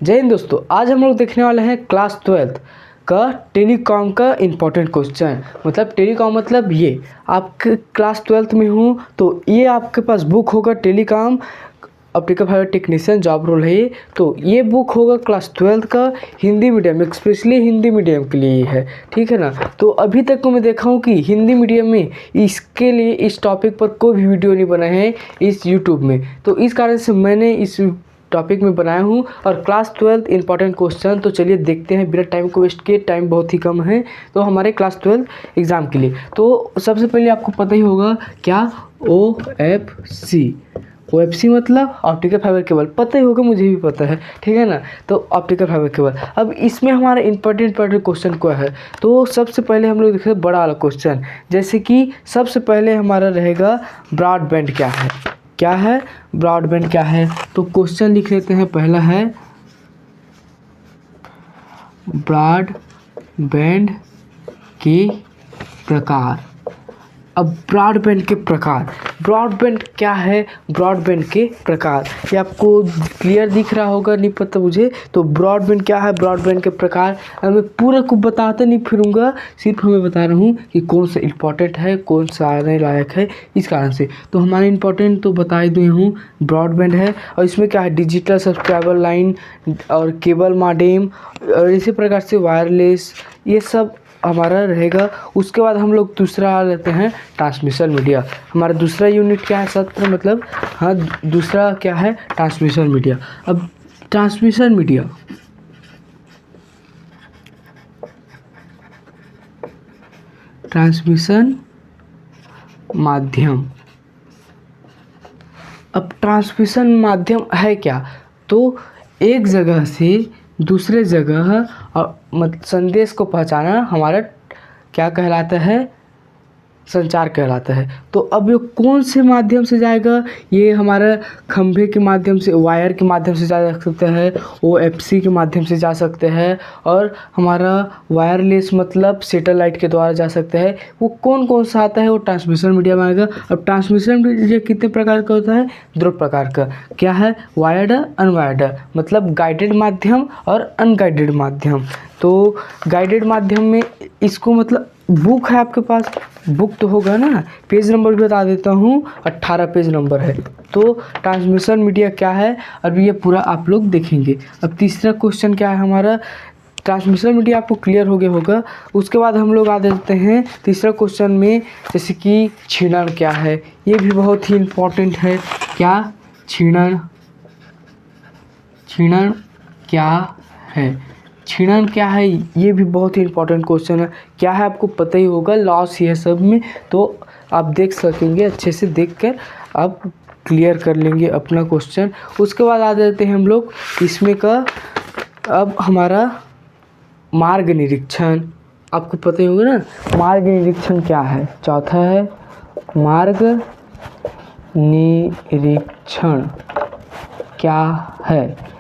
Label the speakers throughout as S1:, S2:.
S1: जय हिंद दोस्तों, आज हम लोग देखने वाले हैं क्लास 12th का टेलीकॉम का इम्पोर्टेंट क्वेश्चन। मतलब टेलीकॉम मतलब ये आपके क्लास 12th में हूँ तो ये आपके पास बुक होगा telecom optical fibre technician job role है ये। तो ये बुक होगा क्लास 12th का Hindi medium, specially Hindi medium के लिए है, ठीक है ना। तो अभी तक मैं देखा हूँ कि हिंदी मीडियम में इसके लिए इस टॉपिक पर कोई भी वीडियो नहीं बना है इस यूट्यूब में, तो इस कारण से मैंने इस टॉपिक में बनाया हूँ। और क्लास 12th इंपॉर्टेंट क्वेश्चन, तो चलिए देखते हैं बिना टाइम को वेस्ट किए। टाइम बहुत ही कम है तो हमारे क्लास 12th एग्ज़ाम के लिए। तो सबसे पहले आपको पता ही होगा क्या OFC मतलब ऑप्टिकल फाइबर केबल, पता ही होगा, मुझे भी पता है, ठीक है ना। तो ऑप्टिकल फाइबर केबल, अब इसमें हमारा इंपॉर्टेंट क्वेश्चन क्या है। तो सबसे पहले हम लोग देखें बड़ा वाला क्वेश्चन, जैसे कि सबसे पहले हमारा रहेगा ब्रॉडबैंड क्या है। क्या है ब्रॉडबैंड क्या है, तो क्वेश्चन लिख लेते हैं। पहला है ब्रॉडबैंड के प्रकार। अब ब्रॉडबैंड के प्रकार, ब्रॉडबैंड क्या है, ब्रॉडबैंड के प्रकार, ये आपको क्लियर दिख रहा होगा, नहीं पता मुझे। तो ब्रॉडबैंड क्या है, ब्रॉडबैंड के प्रकार। अब मैं पूरा को बताते नहीं फिरूंगा, सिर्फ मैं बता रहा हूँ कि कौन सा इम्पोर्टेंट है, कौन सा आने लायक है, इस कारण से। तो हमारे इम्पोर्टेंट तो बता ही दिए हूँ, ब्रॉडबैंड है। और इसमें क्या है, डिजिटल सब्सक्राइबर लाइन और केबल मॉडेम और इसी प्रकार से वायरलेस, ये सब हमारा रहेगा। उसके बाद हम लोग दूसरा लेते हैं ट्रांसमिशन मीडिया। हमारा दूसरा यूनिट क्या है, सत्र मतलब हाँ, दूसरा क्या है, ट्रांसमिशन मीडिया। अब ट्रांसमिशन मीडिया, ट्रांसमिशन माध्यम। अब ट्रांसमिशन माध्यम है क्या, तो एक जगह से दूसरे जगह और संदेश को पहुंचाना हमारा क्या कहलाता है, संचार कहलाता है। तो अब ये कौन से माध्यम से जाएगा, ये हमारा खंभे के माध्यम से, वायर के माध्यम से जा सकता है, OFC के माध्यम से जा सकते हैं, और हमारा वायरलेस मतलब सैटेलाइट के द्वारा जा सकता है। वो कौन कौन सा आता है, वो ट्रांसमिशन मीडिया में आएगा। अब ट्रांसमिशन मीडिया कितने प्रकार का होता है, दो प्रकार का। क्या है, वायर्ड अनवायर्ड, मतलब गाइडेड माध्यम और अनगाइडेड माध्यम। तो गाइडेड माध्यम में इसको मतलब बुक है आपके पास, बुक तो होगा ना, पेज नंबर भी बता देता हूँ, 18 पेज नंबर है। तो ट्रांसमिशन मीडिया क्या है, अभी ये पूरा आप लोग देखेंगे। अब तीसरा क्वेश्चन क्या है हमारा, ट्रांसमिशन मीडिया आपको क्लियर हो गया होगा। उसके बाद हम लोग आ जाते हैं तीसरा क्वेश्चन में, जैसे कि क्षीणन क्या है, ये भी बहुत ही इम्पोर्टेंट है। क्या क्षीणन, क्षीणन क्या है, क्षीणन क्या है, ये भी बहुत ही इंपॉर्टेंट क्वेश्चन है। क्या है आपको पता ही होगा, लॉस ही है सब में, तो आप देख सकेंगे, अच्छे से देखकर आप क्लियर कर लेंगे अपना क्वेश्चन। उसके बाद आ जाते हैं हम लोग इसमें का, अब हमारा मार्ग निरीक्षण, आपको पता ही होगा ना, मार्ग निरीक्षण क्या है। चौथा है मार्ग निरीक्षण क्या है।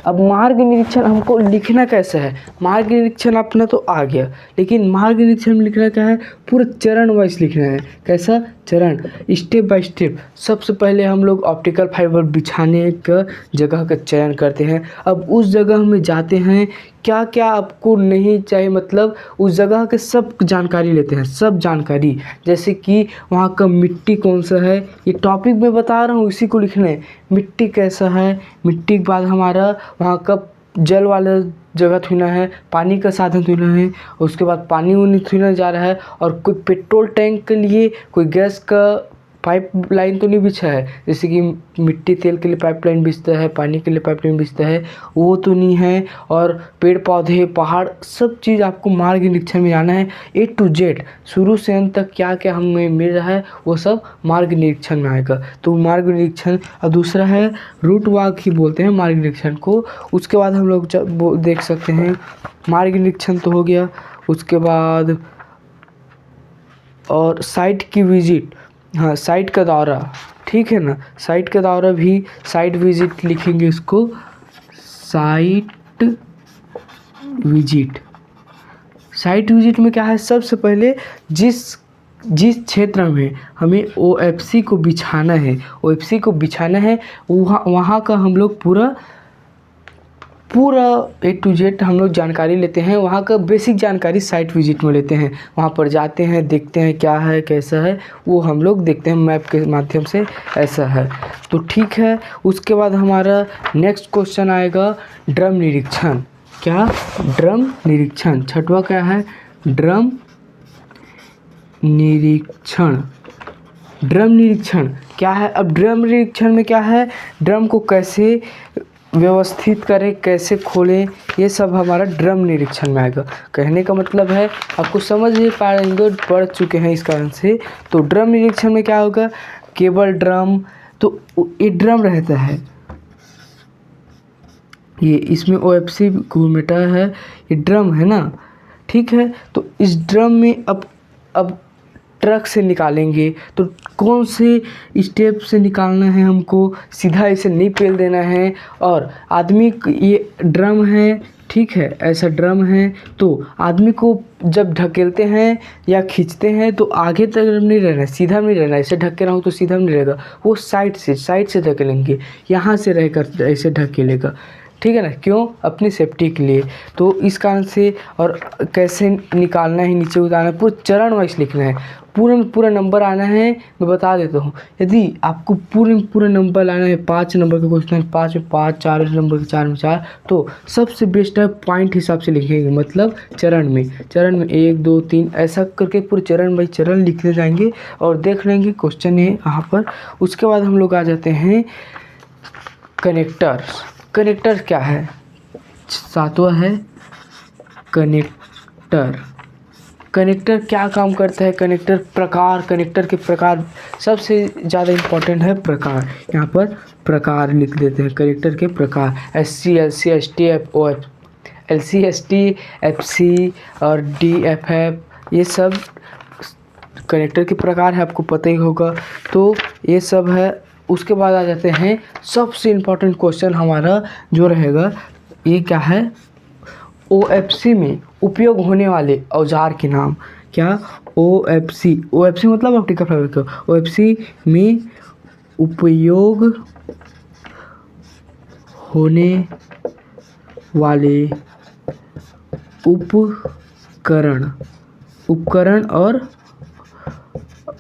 S1: अब मार्ग निरीक्षण हमको लिखना कैसे है, मार्ग निरीक्षण अपना तो आ गया, लेकिन मार्ग निरीक्षण में लिखना क्या है, पूरा चरण वाइज लिखना है। कैसा चरण, स्टेप बाय स्टेप। सबसे पहले हम लोग ऑप्टिकल फाइबर बिछाने का जगह का चयन करते हैं। अब उस जगह में जाते हैं, क्या क्या आपको नहीं चाहिए, मतलब उस जगह के सब जानकारी लेते हैं, सब जानकारी, जैसे कि वहाँ का मिट्टी कौन सा है, ये टॉपिक मैं बता रहा हूँ, इसी को लिखना है। मिट्टी कैसा है, मिट्टी के बाद हमारा वहाँ का जल वाला जगह थुना है, पानी का साधन थुना है, उसके बाद पानी उनी थुना जा रहा है, और कोई पेट्रोल टैंक के लिए कोई गैस का पाइप लाइन तो नहीं बिछा है, जैसे कि मिट्टी तेल के लिए पाइपलाइन बिछता है, पानी के लिए पाइपलाइन बिछता है, वो तो नहीं है। और पेड़ पौधे पहाड़ सब चीज़ आपको मार्ग निरीक्षण में जाना है, A to Z, शुरू से अंत तक क्या क्या हमें मिल रहा है वो सब मार्ग निरीक्षण में आएगा। तो मार्ग निरीक्षण। और दूसरा है रूट वॉक ही बोलते हैं मार्ग निरीक्षण को। उसके बाद हम लोग जब देख सकते हैं, मार्ग निरीक्षण तो हो गया। उसके बाद और साइट की विजिट, हाँ साइट का दौरा, ठीक है ना, साइट का दौरा भी, साइट विजिट लिखेंगे इसको, साइट विजिट। साइट विजिट में क्या है, सबसे पहले जिस क्षेत्र में हमें OFC को बिछाना है, OFC को बिछाना है, वहाँ का हम लोग पूरा पूरा A to Z हम लोग जानकारी लेते हैं। वहाँ का बेसिक जानकारी साइट विजिट में लेते हैं, वहाँ पर जाते हैं, देखते हैं क्या है कैसा है, वो हम लोग देखते हैं मैप के माध्यम से, ऐसा है। तो ठीक है, उसके बाद हमारा नेक्स्ट क्वेश्चन आएगा ड्रम निरीक्षण। क्या? ड्रम निरीक्षण। छठवा क्या है? ड्रम निरीक्षण। ड्रम निरीक्षण क्या है? अब ड्रम निरीक्षण में क्या है, ड्रम को कैसे व्यवस्थित करें, कैसे खोलें, ये सब हमारा ड्रम निरीक्षण में आएगा। कहने का मतलब है आपको समझ नहीं पा रहे, पढ़ चुके हैं इस कारण से। तो ड्रम निरीक्षण में क्या होगा, केबल ड्रम, तो ये ड्रम रहता है, ये इसमें OFC घूमेटा है, ये ड्रम है ना, ठीक है। तो इस ड्रम में अब ट्रक से निकालेंगे तो कौन से स्टेप से निकालना है हमको, सीधा इसे नहीं पेल देना है। और आदमी, ये ड्रम है, ठीक है, ऐसा ड्रम है, तो आदमी को जब ढकेलते हैं या खींचते हैं तो आगे तक नहीं रहना है, सीधा नहीं रहना है। ऐसे ढके रहो तो सीधा नहीं रहेगा, वो साइड से ढकेलेंगे, यहाँ से रहकर ऐसे ढकेलेगा, ठीक है ना। क्यों? अपनी सेफ्टी के लिए। तो इस कारण से, और कैसे निकालना है, नीचे उतारना है, पूरा चरण वाइज लिखना है, पूरा नंबर आना है। मैं बता देता हूँ, यदि आपको पूरा नंबर लाना है, 5 नंबर का क्वेश्चन, 5 में 5, 4 नंबर का 4 में 4, तो सबसे बेस्ट है पॉइंट हिसाब से लिखेंगे, मतलब चरण में 1 2 3 ऐसा करके पूरे चरण बाई चरण लिखते जाएंगे और देख लेंगे क्वेश्चन है यहाँ पर। उसके बाद हम लोग आ जाते हैं कनेक्टर। कनेक्टर क्या है? 7वां है कनेक्टर। कनेक्टर क्या काम करता है? कनेक्टर प्रकार, कनेक्टर के प्रकार सबसे ज़्यादा इम्पोर्टेंट है प्रकार। यहाँ पर प्रकार लिख देते हैं, कनेक्टर के प्रकार, SC LC ST FOF, LC ST FC और DFF, ये सब कनेक्टर के प्रकार है, आपको पता ही होगा। तो ये सब है। उसके बाद आ जाते हैं सबसे इम्पोर्टेंट क्वेश्चन हमारा जो रहेगा, ये क्या है, OFC में उपयोग होने वाले औजार के नाम। क्या? OFC मतलब ऑप्टिकल फाइबर का, OFC में उपयोग होने वाले उपकरण और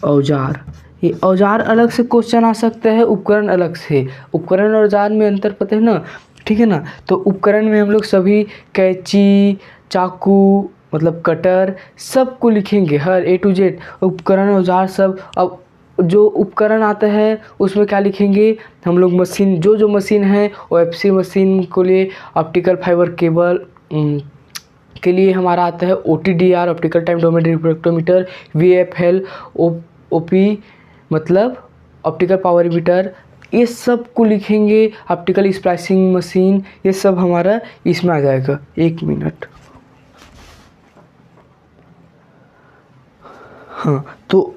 S1: औजार। ये औजार अलग से क्वेश्चन आ सकता है, उपकरण अलग से। उपकरण और औजार में अंतर पता है ना, ठीक है ना। तो उपकरण में हम लोग सभी कैंची, चाकू मतलब कटर सबको लिखेंगे, हर A to Z उपकरण औजार सब। अब जो उपकरण आता है उसमें क्या लिखेंगे हम लोग, मशीन, जो मशीन है OFC मशीन को लिए ऑप्टिकल फाइबर केबल के लिए हमारा आता है OTDR, optical time domain refractometer, VFL, OP मतलब ऑप्टिकल पावर मीटर, ये सब को लिखेंगे। ऑप्टिकल स्प्लाइसिंग मशीन, ये सब हमारा इसमें आ जाएगा। 1 मिनट। हाँ, तो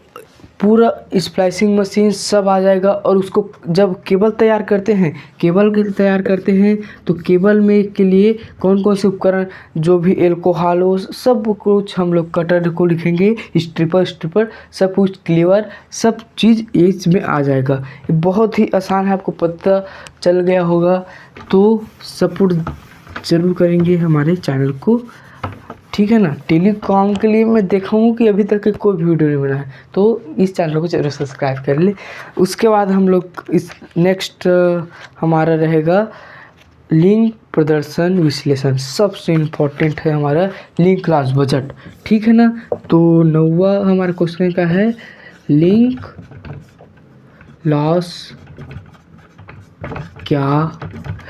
S1: पूरा स्प्लाइसिंग मशीन सब आ जाएगा। और उसको जब केबल तैयार करते हैं, तो केबल में के लिए कौन कौन से उपकरण, जो भी एल्कोहल हो, सब कुछ हम लोग कटर को लिखेंगे, स्ट्रिपर सब कुछ, क्लीवर, सब चीज़ इसमें आ जाएगा। ये बहुत ही आसान है, आपको पता चल गया होगा। तो सपोर्ट ज़रूर करेंगे हमारे चैनल को, ठीक है ना। टेलीकॉम के लिए मैं देखा हूँ कि अभी तक कोई वीडियो नहीं बना है, तो इस चैनल को जरूर सब्सक्राइब कर ले। उसके बाद हम लोग इस नेक्स्ट हमारा रहेगा लिंक प्रदर्शन विश्लेषण। सबसे इम्पोर्टेंट है हमारा लिंक लॉस बजट, ठीक है ना। तो 9वां हमारा क्वेश्चन का है लिंक लॉस क्या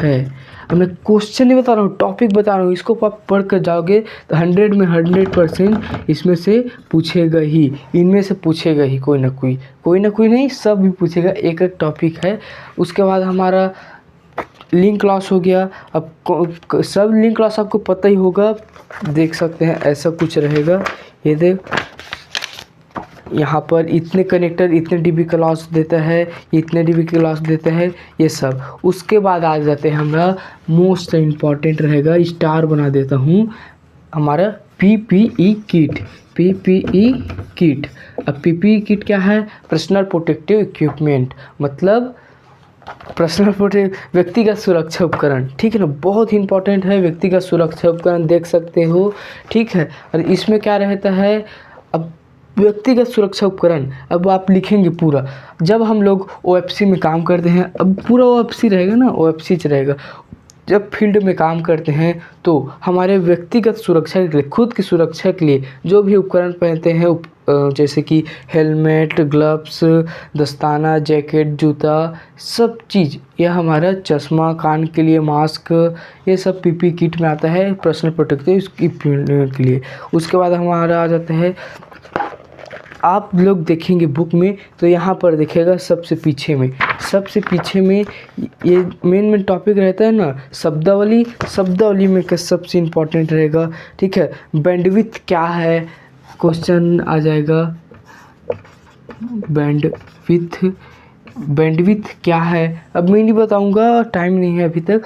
S1: है। अब मैं क्वेश्चन नहीं बता रहा हूँ, टॉपिक बता रहा हूँ। इसको आप पढ़ कर जाओगे तो 100 में 100% इसमें से पूछेगा ही, इनमें से पूछेगा ही, कोई ना कोई नहीं, सब भी पूछेगा, एक टॉपिक है। उसके बाद हमारा लिंक लॉस हो गया। अब सब लिंक लॉस आपको पता ही होगा, देख सकते हैं ऐसा कुछ रहेगा। ये देख, यहाँ पर इतने कनेक्टर इतने dB का लॉस देता है, इतने dB का लॉस देता है, ये सब। उसके बाद आ जाते हैं हमारा मोस्ट इम्पॉर्टेंट रहेगा, स्टार बना देता हूँ, हमारा PPE किट। अब PPE किट क्या है? पर्सनल प्रोटेक्टिव इक्विपमेंट, मतलब पर्सनल प्रोटेक्शन व्यक्तिगत सुरक्षा उपकरण, ठीक है ना, बहुत ही इंपॉर्टेंट है। व्यक्तिगत सुरक्षा उपकरण देख सकते हो, ठीक है। और इसमें क्या रहता है, अब व्यक्तिगत सुरक्षा उपकरण अब आप लिखेंगे पूरा। जब हम लोग OFC में काम करते हैं, अब पूरा OFC रहेगा ना, OFC रहेगा। जब फील्ड में काम करते हैं तो हमारे व्यक्तिगत सुरक्षा के लिए, खुद की सुरक्षा के लिए जो भी उपकरण पहनते हैं, जैसे कि हेलमेट, ग्लव्स, दस्ताना, जैकेट, जूता, सब चीज़, यह हमारा चश्मा, कान के लिए मास्क, ये सब PP किट में आता है, पर्सनल प्रोटेक्टिव इक्विपमेंट के लिए। उसके बाद हमारा आ जाता है, आप लोग देखेंगे बुक में तो यहाँ पर दिखेगा सबसे पीछे में ये मेन टॉपिक रहता है ना, शब्दावली में का सबसे इम्पोर्टेंट रहेगा, ठीक है। बैंडविड्थ क्या है, क्वेश्चन आ जाएगा। बैंडविड्थ क्या है, अब मैं नहीं बताऊंगा, टाइम नहीं है अभी तक।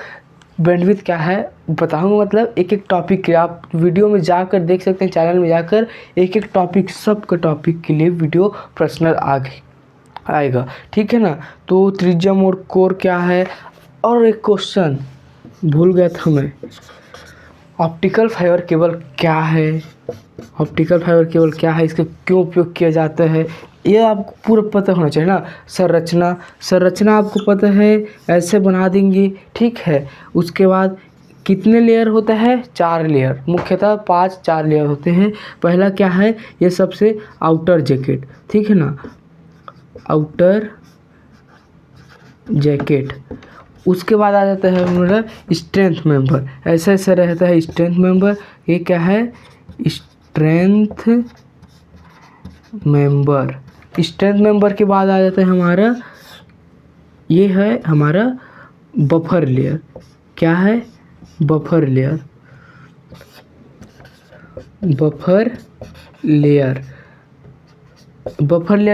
S1: बैंडविड्थ क्या है बताऊंगा, मतलब एक एक टॉपिक के आप वीडियो में जाकर देख सकते हैं, चैनल में जाकर एक एक टॉपिक, सब का टॉपिक के लिए वीडियो पर्सनल आगे आएगा, ठीक है ना। तो त्रिज्यम और कोर क्या है, और एक क्वेश्चन भूल गया था मैं, ऑप्टिकल फाइबर केबल क्या है, इसका क्यों उपयोग किया जाता है, ये आपको पूरा पता होना चाहिए ना। संरचना आपको पता है, ऐसे बना देंगे, ठीक है। उसके बाद कितने लेयर होता है, 4 लेयर, मुख्यतः 4 लेयर होते हैं। पहला क्या है, ये सबसे आउटर जैकेट, ठीक है ना, आउटर जैकेट। उसके बाद आ जाता है हमारा स्ट्रेंथ मेंबर, ऐसा रहता है स्ट्रेंथ मेंबर। ये क्या है, स्ट्रेंथ मेंबर के बाद आ जाता है हमारा, ये है हमारा बफर लेयर। क्या है, बफर लेयर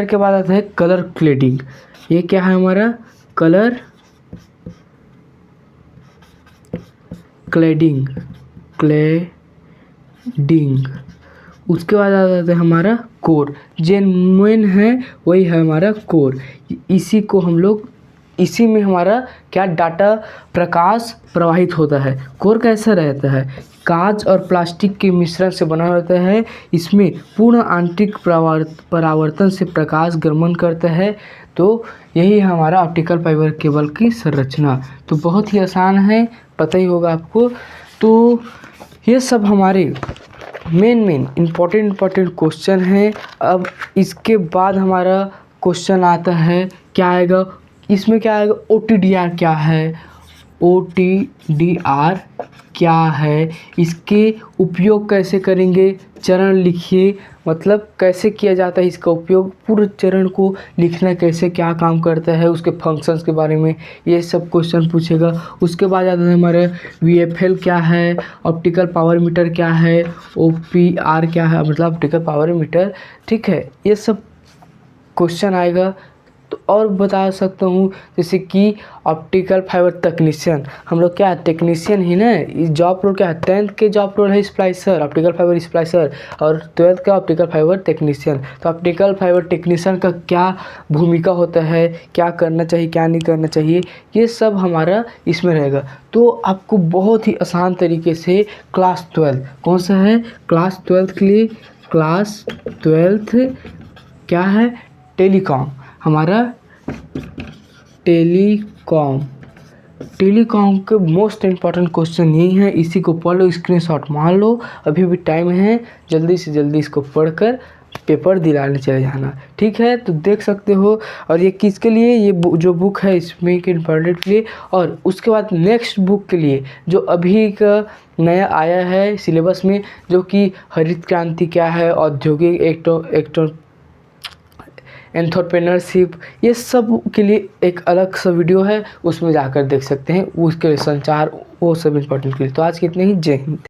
S1: के बाद आता है कलर क्लेडिंग। ये क्या है हमारा, कलर क्लेडिंग। उसके बाद आ जाता है हमारा कोर, जेन्युइन है वही है हमारा कोर। इसी में हमारा क्या, डाटा, प्रकाश प्रवाहित होता है। कोर कैसा रहता है, कांच और प्लास्टिक के मिश्रण से बना होता है। इसमें पूर्ण आंतरिक परावर्तन से प्रकाश गमन करता है। तो यही है हमारा ऑप्टिकल फाइबर केबल की संरचना। तो बहुत ही आसान है, पता ही होगा आपको। तो ये सब हमारे मेन इम्पोर्टेंट क्वेश्चन है। अब इसके बाद हमारा क्वेश्चन आता है, क्या आएगा इसमें, क्या आएगा, OTDR क्या है, इसके उपयोग कैसे करेंगे, चरण लिखिए, मतलब कैसे किया जाता है इसका उपयोग, पूरे चरण को लिखना, कैसे क्या काम करता है, उसके फंक्शंस के बारे में, ये सब क्वेश्चन पूछेगा। उसके बाद आता है हमारा VFL क्या है, ऑप्टिकल पावर मीटर क्या है, OPR क्या है, मतलब ऑप्टिकल पावर मीटर, ठीक है। ये सब क्वेश्चन आएगा। तो और बता सकता हूँ, जैसे कि ऑप्टिकल फाइबर टेक्नीशियन, हम लोग क्या है, टेक्नीशियन ही ना, जॉब रोल क्या है, 10th के जॉब रोल है स्प्लाइसर, ऑप्टिकल फाइबर स्प्लाइसर, और 12th का ऑप्टिकल फाइबर टेक्नीशियन। तो ऑप्टिकल फाइबर टेक्नीशियन का क्या भूमिका होता है, क्या करना चाहिए, क्या नहीं करना चाहिए, ये सब हमारा इसमें रहेगा। तो आपको बहुत ही आसान तरीके से क्लास 12, कौन सा है, क्लास 12 के लिए, क्लास 12 क्या है, टेलीकॉम, हमारा टेलीकॉम के मोस्ट इम्पॉर्टेंट क्वेश्चन यही है। इसी को पढ़ लो, स्क्रीनशॉट मार लो, अभी भी टाइम है, जल्दी से जल्दी इसको पढ़कर पेपर दिलाने चले जाना, ठीक है। तो देख सकते हो, और ये किसके लिए, ये जो बुक है इसमें के इम्पॉर्टेंट के लिए। और उसके बाद नेक्स्ट बुक के लिए जो अभी का नया आया है सिलेबस में, जो कि हरित क्रांति क्या है, औद्योगिक एंटरप्रेन्योरशिप, ये सब के लिए एक अलग सा वीडियो है, उसमें जाकर देख सकते हैं, उसके संचार, वो सब इम्पोर्टेंट के लिए। तो आज के इतने ही, जय हिंद।